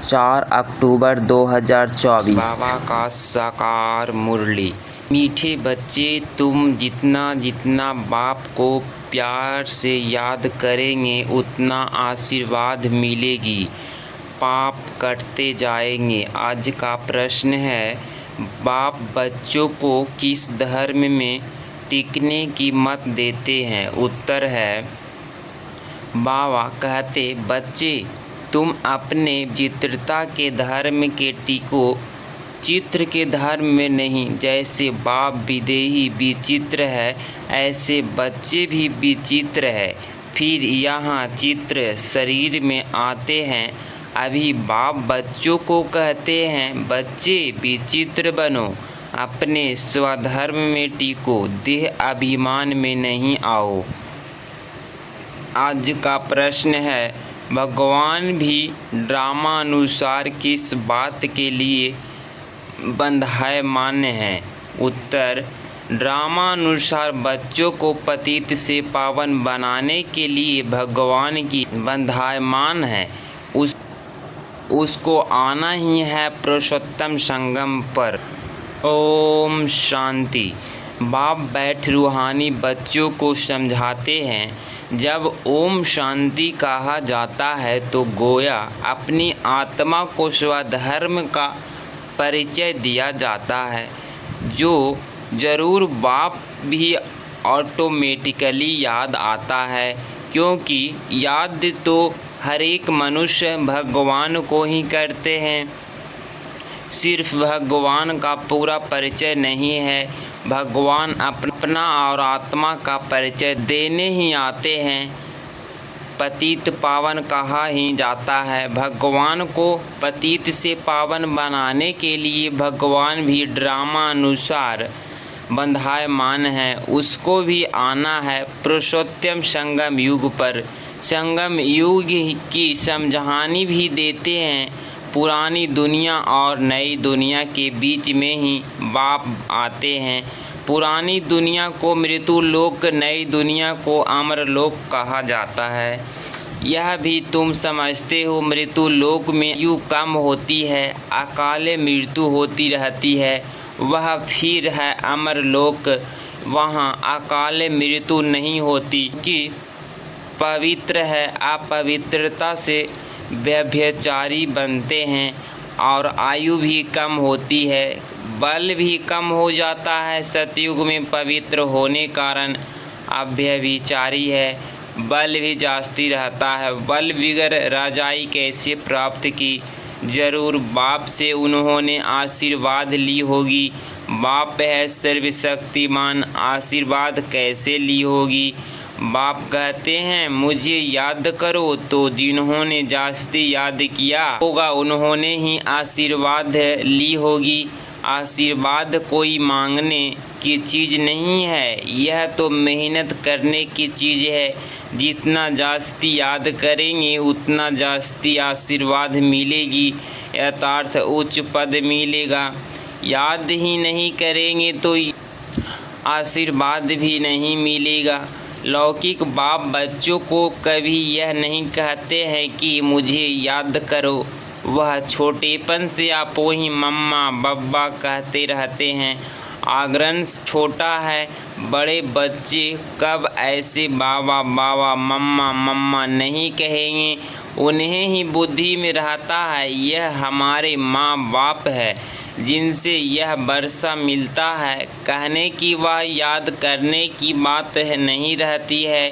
4 अक्टूबर 2024। बाबा का साकार मुरली। मीठे बच्चे, तुम जितना जितना बाप को प्यार से याद करेंगे उतना आशीर्वाद मिलेगी, पाप कटते जाएंगे। आज का प्रश्न है, बाप बच्चों को किस धर्म में टिकने की मत देते हैं? उत्तर है, बाबा कहते, बच्चे तुम अपने चित्रता के धर्म के टिको, चित्र के धर्म में नहीं। जैसे बाप विदेही विचित्र है, ऐसे बच्चे भी विचित्र है। फिर यहाँ चित्र शरीर में आते हैं। अभी बाप बच्चों को कहते हैं, बच्चे विचित्र बनो, अपने स्वधर्म में टिको, देह अभिमान में नहीं आओ। आज का प्रश्न है, भगवान भी ड्रामानुसार किस बात के लिए बंधायमान है? उत्तर, ड्रामानुसार बच्चों को पतित से पावन बनाने के लिए भगवान की बंधायमान है। उसको आना ही है पुरुषोत्तम संगम पर। ओम शांति। बाप बैठ रूहानी बच्चों को समझाते हैं। जब ओम शांति कहा जाता है तो गोया अपनी आत्मा को स्वधर्म का परिचय दिया जाता है, जो ज़रूर बाप भी ऑटोमेटिकली याद आता है, क्योंकि याद तो हर एक मनुष्य भगवान को ही करते हैं। सिर्फ भगवान का पूरा परिचय नहीं है, भगवान अपना और आत्मा का परिचय देने ही आते हैं। पतित पावन कहा ही जाता है। भगवान को पतित से पावन बनाने के लिए भगवान भी ड्रामानुसार बंधायमान है। उसको भी आना है पुरुषोत्तम संगम युग पर। संगम युग की समझानी भी देते हैं। पुरानी दुनिया और नई दुनिया के बीच में ही बाप आते हैं। पुरानी दुनिया को मृत्यु लोक, नई दुनिया को अमर लोक कहा जाता है। यह भी तुम समझते हो, मृत्यु लोक में आयु कम होती है, अकाले मृत्यु होती रहती है। वह फिर है अमर लोक, वहाँ अकाले मृत्यु नहीं होती कि पवित्र है। अपवित्रता से व्यभिचारी बनते हैं और आयु भी कम होती है, बल भी कम हो जाता है। सतयुग में पवित्र होने कारण अव्यभिचारी है, बल भी जास्ती रहता है। बल बिगर राजाई कैसे प्राप्त की? जरूर बाप से उन्होंने आशीर्वाद ली होगी। बाप है सर्वशक्तिमान, आशीर्वाद कैसे ली होगी? बाप कहते हैं, मुझे याद करो, तो जिन्होंने जास्ती याद किया होगा उन्होंने ही आशीर्वाद ली होगी। आशीर्वाद कोई मांगने की चीज़ नहीं है, यह तो मेहनत करने की चीज़ है। जितना जास्ती याद करेंगे उतना जास्ती आशीर्वाद मिलेगी, यथार्थ उच्च पद मिलेगा। याद ही नहीं करेंगे तो आशीर्वाद भी नहीं मिलेगा। लौकिक बाप बच्चों को कभी यह नहीं कहते हैं कि मुझे याद करो। वह छोटेपन से आपो ही मम्मा बब्बा कहते रहते हैं। आग्रह छोटा है। बड़े बच्चे कब ऐसे बाबा बाबा मम्मा मम्मा नहीं कहेंगे। उन्हें ही बुद्धि में रहता है यह हमारे माँ बाप है, जिनसे यह वर्षा मिलता है। कहने की व याद करने की बात नहीं रहती है।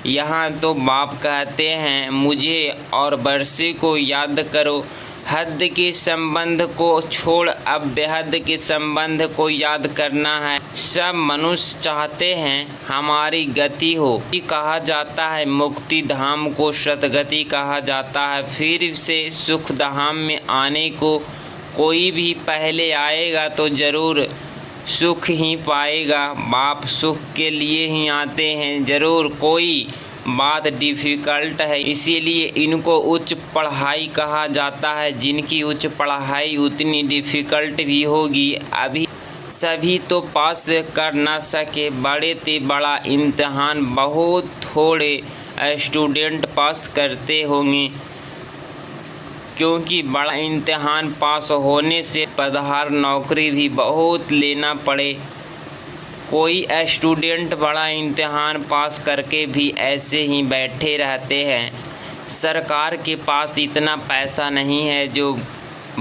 यहाँ तो बाप कहते हैं, मुझे और वर्षे को याद करो। हद के संबंध को छोड़ अब बेहद के संबंध को याद करना है। सब मनुष्य चाहते हैं हमारी गति हो। कहा जाता है मुक्ति धाम को सतगति कहा जाता है। फिर से सुख धाम में आने को कोई भी पहले आएगा तो ज़रूर सुख ही पाएगा। बाप सुख के लिए ही आते हैं। ज़रूर कोई बात डिफ़िकल्ट है, इसीलिए इनको उच्च पढ़ाई कहा जाता है। जिनकी उच्च पढ़ाई उतनी डिफ़िकल्ट भी होगी। अभी सभी तो पास कर ना सके। बड़े से बड़ा इम्तहान बहुत थोड़े स्टूडेंट पास करते होंगे, क्योंकि बड़ा इम्तिहान पास होने से पदहार नौकरी भी बहुत लेना पड़े। कोई स्टूडेंट बड़ा इम्तिहान पास करके भी ऐसे ही बैठे रहते हैं। सरकार के पास इतना पैसा नहीं है जो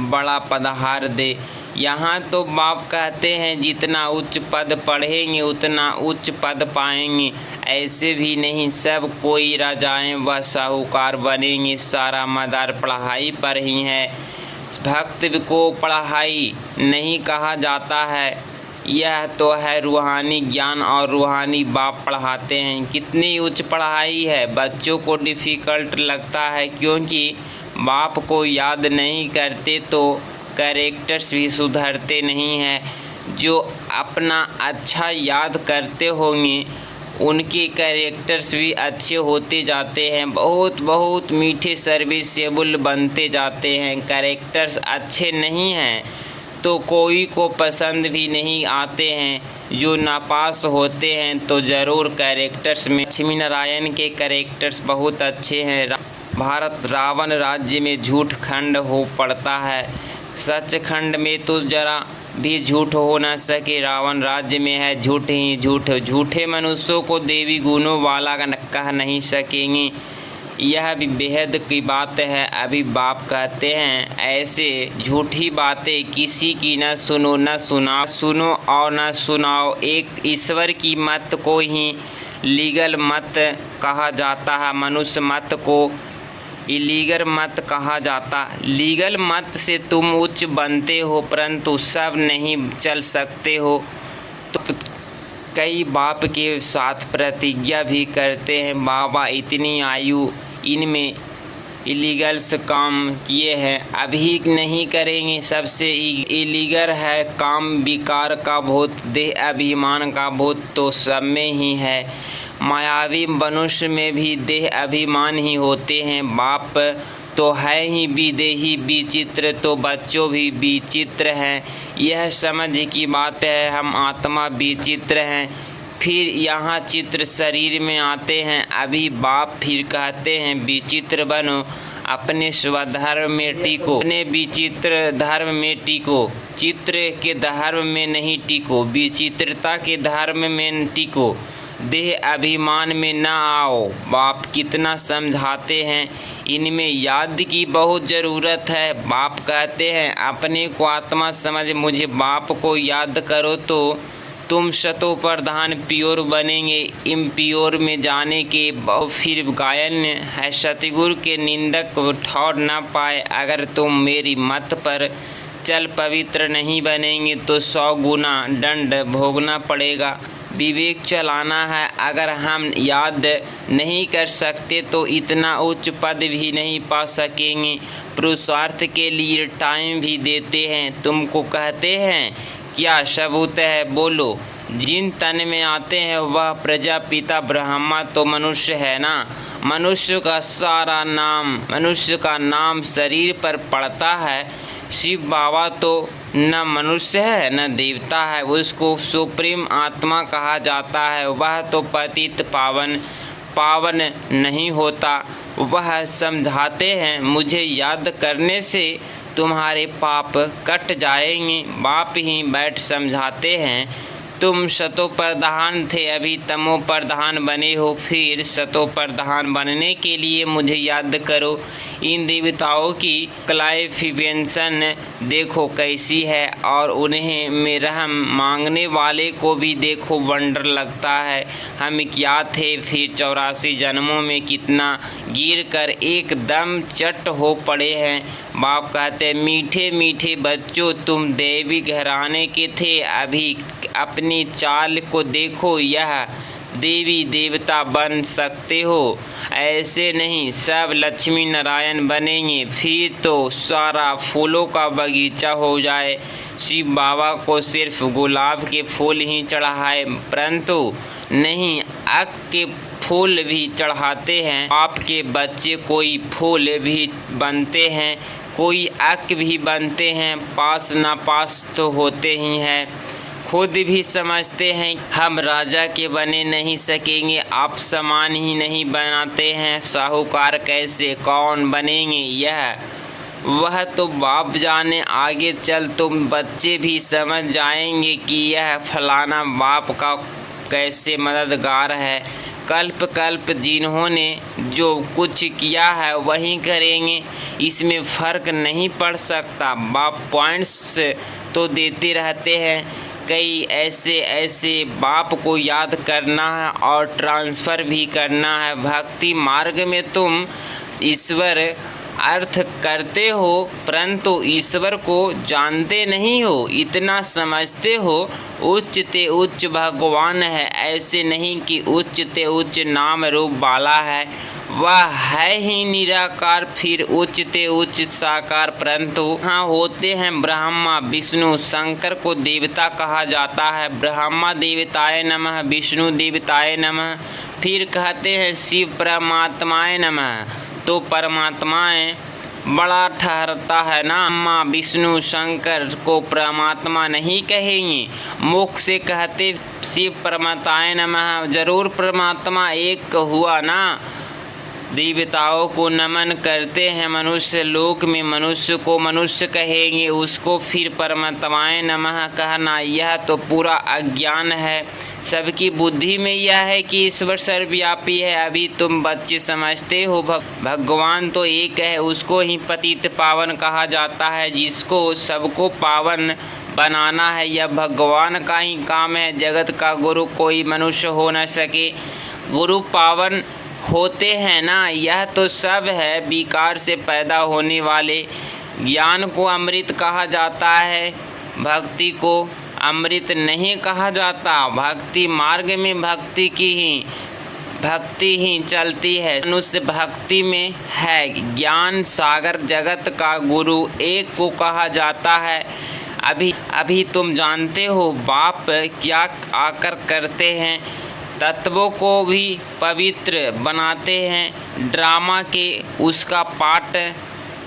बड़ा पदहार दे। यहाँ तो बाप कहते हैं जितना उच्च पद पढ़ेंगे उतना उच्च पद पाएंगे। ऐसे भी नहीं सब कोई राजाएं व साहूकार बनेंगे। सारा मदार पढ़ाई पर ही है। भक्त को पढ़ाई नहीं कहा जाता है। यह तो है रूहानी ज्ञान और रूहानी बाप पढ़ाते हैं। कितनी उच्च पढ़ाई है, बच्चों को डिफ़िकल्ट लगता है क्योंकि बाप को याद नहीं करते तो कैरेक्टर्स भी सुधरते नहीं हैं। जो अपना अच्छा याद करते होंगे उनके कैरेक्टर्स भी अच्छे होते जाते हैं। बहुत बहुत मीठे सर्विसेबल बनते जाते हैं। कैरेक्टर्स अच्छे नहीं हैं तो कोई को पसंद भी नहीं आते हैं। जो नापास होते हैं तो ज़रूर कैरेक्टर्स में लक्ष्मी नारायण के कैरेक्टर्स बहुत अच्छे हैं। भारत रावण राज्य में झूठ खंड हो पड़ता है। सच खंड में तो ज़रा भी झूठ हो न सके। रावण राज्य में है झूठ ही झूठ। झूठे मनुष्यों को देवी गुणों वाला कह नहीं सकेंगे। यह भी बेहद की बात है। अभी बाप कहते हैं ऐसे झूठी बातें किसी की न सुनो न सुनो और न सुनाओ। एक ईश्वर की मत को ही लीगल मत कहा जाता है। मनुष्य मत को इलीगल मत कहा जाता। लीगल मत से तुम उच्च बनते हो परंतु सब नहीं चल सकते हो। तो कई बाप के साथ प्रतिज्ञा भी करते हैं बाबा इतनी आयु इनमें इलीगल्स काम किए हैं, अभी नहीं करेंगे। सबसे इलीगल है काम विकार का भूत, देह अभिमान का भूत तो सब में ही है। मायावी मनुष्य में भी देह अभिमान ही होते हैं। बाप तो है ही विदेही विचित्र तो बच्चों भी विचित्र हैं। यह समझ की बात है। हम आत्मा विचित्र हैं। फिर यहाँ चित्र शरीर में आते हैं। अभी बाप फिर कहते हैं विचित्र बनो, अपने स्वधर्म में टिको, अपने विचित्र धर्म में टिको। चित्र के धर्म में नहीं टिको, विचित्रता के धर्म में टिको। देह अभिमान में न आओ। बाप कितना समझाते हैं। इनमें याद की बहुत ज़रूरत है। बाप कहते हैं अपने को आत्मा समझ मुझे बाप को याद करो तो तुम शतो प्रधान प्योर बनेंगे। इम्प्योर में जाने के बहुत फिर गायन है। सतगुरु के निंदक ठौर न पाए। अगर तुम मेरी मत पर चल पवित्र नहीं बनेंगे तो 100 गुना दंड भोगना पड़ेगा। विवेक चलाना है। अगर हम याद नहीं कर सकते तो इतना उच्च पद भी नहीं पा सकेंगे। पुरुषार्थ के लिए टाइम भी देते हैं। तुमको कहते हैं क्या सबूत है, बोलो। जिन तन में आते हैं वह प्रजापिता ब्रह्मा तो मनुष्य है ना। मनुष्य का सारा नाम, मनुष्य का नाम शरीर पर पड़ता है। शिव बाबा तो न मनुष्य है न देवता है। उसको सुप्रीम आत्मा कहा जाता है। वह तो पतित पावन नहीं होता। वह समझाते हैं मुझे याद करने से तुम्हारे पाप कट जाएंगे। बाप ही बैठ समझाते हैं तुम शतो प्रधान थे, अभी तमो प्रधान बने हो। फिर शतो प्रधान बनने के लिए मुझे याद करो। इन देवताओं की क्लासिफिकेशन देखो कैसी है और उन्हें में रहम मांगने वाले को भी देखो वंडर लगता है। हम क्या थे फिर 84 जन्मों में कितना गिर कर एकदम चट हो पड़े हैं। बाप कहते मीठे मीठे बच्चों तुम देवी घराने के थे, अभी अपनी चाल को देखो। यह देवी देवता बन सकते हो, ऐसे नहीं सब लक्ष्मी नारायण बनेंगे। फिर तो सारा फूलों का बगीचा हो जाए। शिव बाबा को सिर्फ गुलाब के फूल ही चढ़ाए परंतु नहीं अक के फूल भी चढ़ाते हैं। आपके बच्चे कोई फूल भी बनते हैं, कोई अक भी बनते हैं। पास ना पास तो होते ही हैं। खुद भी समझते हैं हम राजा के बने नहीं सकेंगे। आप समान ही नहीं बनाते हैं। साहूकार कैसे कौन बनेंगे। यह वह तो बाप जाने, आगे चल तुम बच्चे भी समझ जाएंगे कि यह फलाना बाप का कैसे मददगार है। कल्प कल्प जिन्होंने जो कुछ किया है वही करेंगे, इसमें फ़र्क नहीं पड़ सकता। बाप पॉइंट्स तो देते रहते हैं, कई ऐसे बाप को याद करना है और ट्रांसफ़र भी करना है। भक्ति मार्ग में तुम ईश्वर अर्थ करते हो परंतु ईश्वर को जानते नहीं हो, इतना समझते हो उच्च ते उच्च भगवान है। ऐसे नहीं कि उच्च ते उच्च नाम रूप वाला है, वह है ही निराकार, फिर उच्च ते उच्च साकार। परंतु हाँ होते हैं ब्रह्मा विष्णु, शंकर को देवता कहा जाता है। ब्रह्मा देवताय नमः, विष्णु देवताय नमः, फिर कहते हैं शिव परमात्माय नमः। तो परमात्माएं बड़ा ठहरता है ना, ब्रह्मा विष्णु शंकर को परमात्मा नहीं कहेंगे, मुख से कहते शिव परमात्माय नमः, जरूर परमात्मा एक हुआ ना। देवताओं को नमन करते हैं मनुष्य लोक में, मनुष्य को मनुष्य कहेंगे, उसको फिर परमात्माय नमः कहना, यह तो पूरा अज्ञान है। सबकी बुद्धि में यह है कि ईश्वर सर्वव्यापी है। अभी तुम बच्चे समझते हो भगवान तो एक है, उसको ही पतित पावन कहा जाता है, जिसको सबको पावन बनाना है। यह भगवान का ही काम है। जगत का गुरु कोई मनुष्य हो न सके, गुरु पावन होते हैं ना। यह तो सब है विकार से पैदा होने वाले। ज्ञान को अमृत कहा जाता है, भक्ति को अमृत नहीं कहा जाता। भक्ति मार्ग में भक्ति ही चलती है। मनुष्य भक्ति में है। ज्ञान सागर जगत का गुरु एक को कहा जाता है। अभी तुम जानते हो बाप क्या आकर करते हैं, तत्वों को भी पवित्र बनाते हैं। ड्रामा के उसका पाठ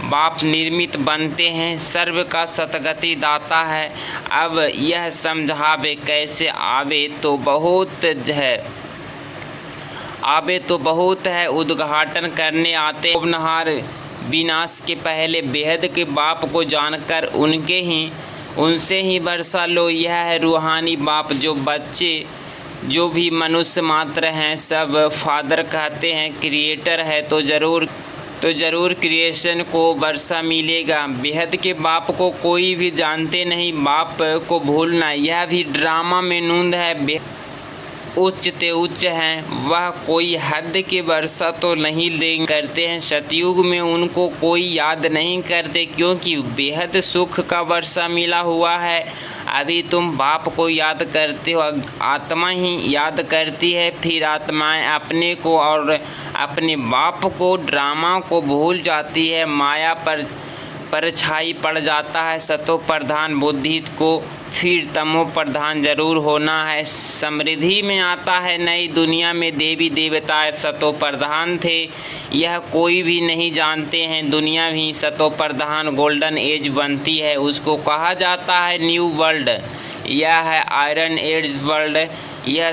बाप निर्मित बनते हैं, सर्व का सतगति दाता है। अब यह समझावे कैसे, आवे तो बहुत है, उद्घाटन करने आते उपनहार। विनाश के पहले बेहद के बाप को जानकर उनसे ही वर्षा लो। यह है रूहानी बाप। जो बच्चे जो भी मनुष्य मात्र हैं सब फादर कहते हैं, क्रिएटर है तो ज़रूर क्रिएशन को वर्षा मिलेगा। बेहद के बाप को कोई भी जानते नहीं, बाप को भूलना यह भी ड्रामा में नूंद है। उच्च ते उच्च हैं, वह कोई हद की वर्षा तो नहीं देंगे करते हैं। सतयुग में उनको कोई याद नहीं करते, क्योंकि बेहद सुख का वर्षा मिला हुआ है। अभी तुम बाप को याद करते हो, आत्मा ही याद करती है, फिर आत्माएं अपने को और अपने बाप को, ड्रामा को भूल जाती है। माया पर परछाई पड़ जाता है सतो प्रधान बुद्धि को, फिर तमो प्रधान जरूर होना है। समृद्धि में आता है नई दुनिया में, देवी देवता सतो प्रधान थे, यह कोई भी नहीं जानते हैं। दुनिया भी सतो प्रधान गोल्डन एज बनती है, उसको कहा जाता है न्यू वर्ल्ड, यह है आयरन एज वर्ल्ड। यह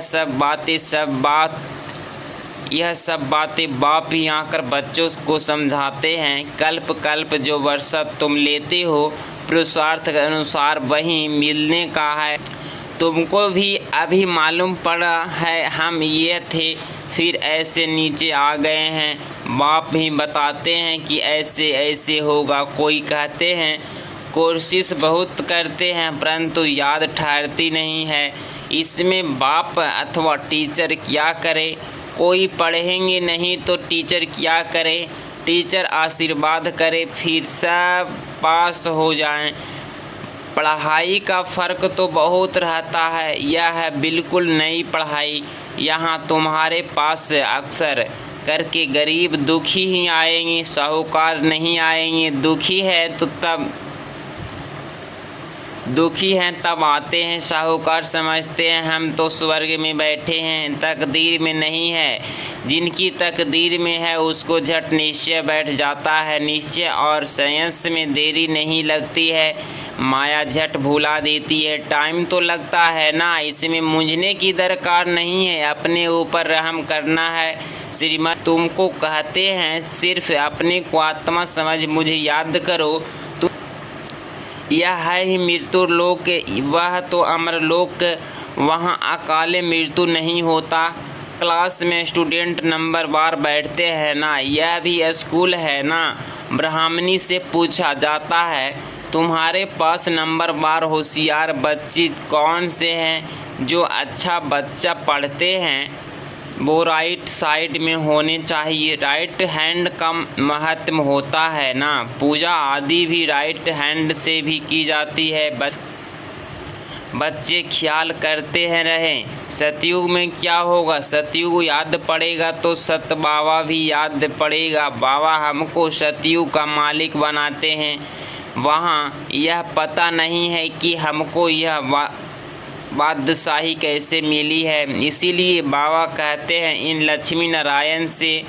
सब बातें बाप ही आकर बच्चों को समझाते हैं। कल्प कल्प जो वर्षा तुम लेते हो पुरुषार्थ के अनुसार वही मिलने का है। तुमको भी अभी मालूम पड़ा है हम ये थे, फिर ऐसे नीचे आ गए हैं। बाप ही बताते हैं कि ऐसे ऐसे होगा। कोई कहते हैं कोशिश बहुत करते हैं परंतु याद ठहरती नहीं है। इसमें बाप अथवा टीचर क्या करे, कोई पढ़ेंगे नहीं तो टीचर क्या करे। टीचर आशीर्वाद करे फिर सब पास हो जाएं। पढ़ाई का फ़र्क तो बहुत रहता है, यह है बिल्कुल नई पढ़ाई। यहाँ तुम्हारे पास अक्सर करके गरीब दुखी ही आएंगे, साहूकार नहीं आएंगे। दुखी हैं तब आते हैं, साहूकार समझते हैं हम तो स्वर्ग में बैठे हैं, तकदीर में नहीं है। जिनकी तकदीर में है उसको झट निश्चय बैठ जाता है। निश्चय और साइंस में देरी नहीं लगती है। माया झट भुला देती है। टाइम तो लगता है ना, इसमें मूंझने की दरकार नहीं है, अपने ऊपर रहम करना है। श्रीमद तुमको कहते हैं सिर्फ अपने को आत्मा समझ मुझे याद करो। यह है ही मृत्यु लोक, वह तो अमर लोक, वहाँ अकाले मृत्यु नहीं होता। क्लास में स्टूडेंट नंबर बार बैठते हैं ना, यह भी स्कूल है ना। ब्राह्मणी से पूछा जाता है तुम्हारे पास नंबर बार होशियार बच्चे कौन से हैं जो अच्छा बच्चा पढ़ते हैं? वो राइट साइड में होने चाहिए, राइट हैंड का महत्व होता है ना। पूजा आदि भी राइट हैंड से भी की जाती है। बच्चे ख्याल करते हैं रहें। सतयुग में क्या होगा? सतयुग याद पड़ेगा तो सत बाबा भी याद पड़ेगा। बाबा हमको सतयुग का मालिक बनाते हैं। वहाँ यह पता नहीं है कि हमको यह बादशाही कैसे मिली है, इसीलिए बाबा कहते हैं इन लक्ष्मी नारायण से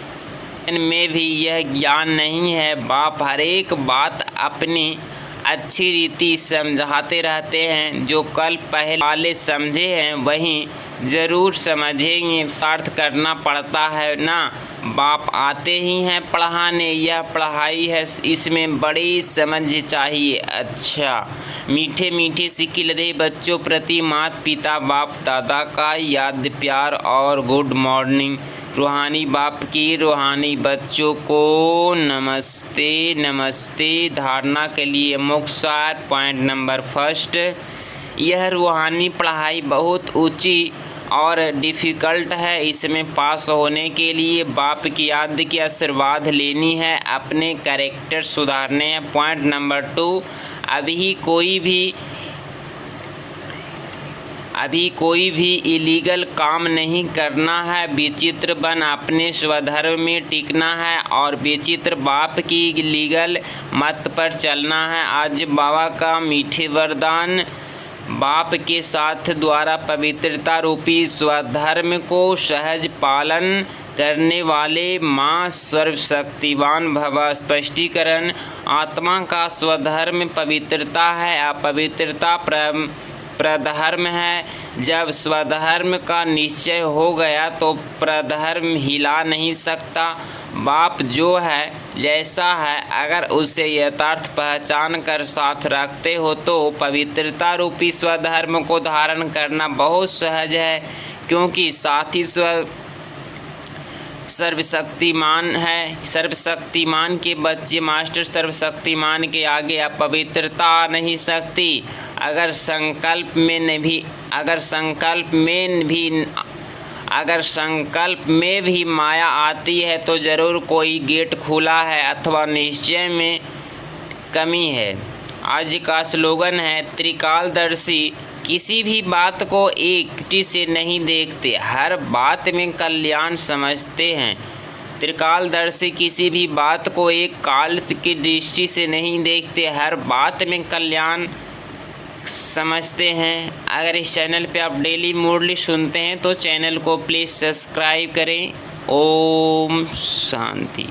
में भी यह ज्ञान नहीं है। बाप हर एक बात अपनी अच्छी रीति समझाते रहते हैं। जो कल पहले वाले समझे हैं वही ज़रूर समझेंगे। अर्थ करना पड़ता है ना। बाप आते ही हैं पढ़ाने, यह पढ़ाई है, इसमें बड़ी समझ चाहिए। अच्छा, मीठे मीठे सिक्के लदे बच्चों प्रति माता पिता बाप दादा का याद प्यार और गुड मॉर्निंग। रूहानी बाप की रूहानी बच्चों को नमस्ते नमस्ते। धारणा के लिए मुख्य पॉइंट नंबर फर्स्ट, यह रूहानी पढ़ाई बहुत ऊंची और डिफ़िकल्ट है। इसमें पास होने के लिए बाप की याद की आशीर्वाद लेनी है, अपने कैरेक्टर सुधारने हैं। पॉइंट नंबर 2, अभी कोई भी इलीगल काम नहीं करना है। विचित्र बन अपने स्वधर्म में टिकना है और विचित्र बाप की लीगल मत पर चलना है। आज बाबा का मीठे वरदान, बाप के साथ द्वारा पवित्रता रूपी स्वधर्म को सहज पालन करने वाले माँ सर्वशक्तिवान भव। स्पष्टीकरण, आत्मा का स्वधर्म पवित्रता है, अपवित्रता प्रधर्म है। जब स्वधर्म का निश्चय हो गया तो प्रधर्म हिला नहीं सकता। बाप जो है जैसा है, अगर उसे यथार्थ पहचान कर साथ रखते हो तो पवित्रता रूपी स्वधर्म को धारण करना बहुत सहज है, क्योंकि साथी सर्वशक्तिमान है। सर्वशक्तिमान के बच्चे मास्टर सर्वशक्तिमान के आगे अपवित्रता आ नहीं सकती। अगर संकल्प में भी माया आती है तो ज़रूर कोई गेट खुला है अथवा निश्चय में कमी है। आज का स्लोगन है त्रिकालदर्शी किसी भी बात को एक दृष्टि से नहीं देखते, हर बात में कल्याण समझते हैं। त्रिकालदर्शी किसी भी बात को एक काल की दृष्टि से नहीं देखते, हर बात में कल्याण समझते हैं। अगर इस चैनल पे आप डेली मुरली सुनते हैं तो चैनल को प्लीज़ सब्सक्राइब करें। ओम शांति।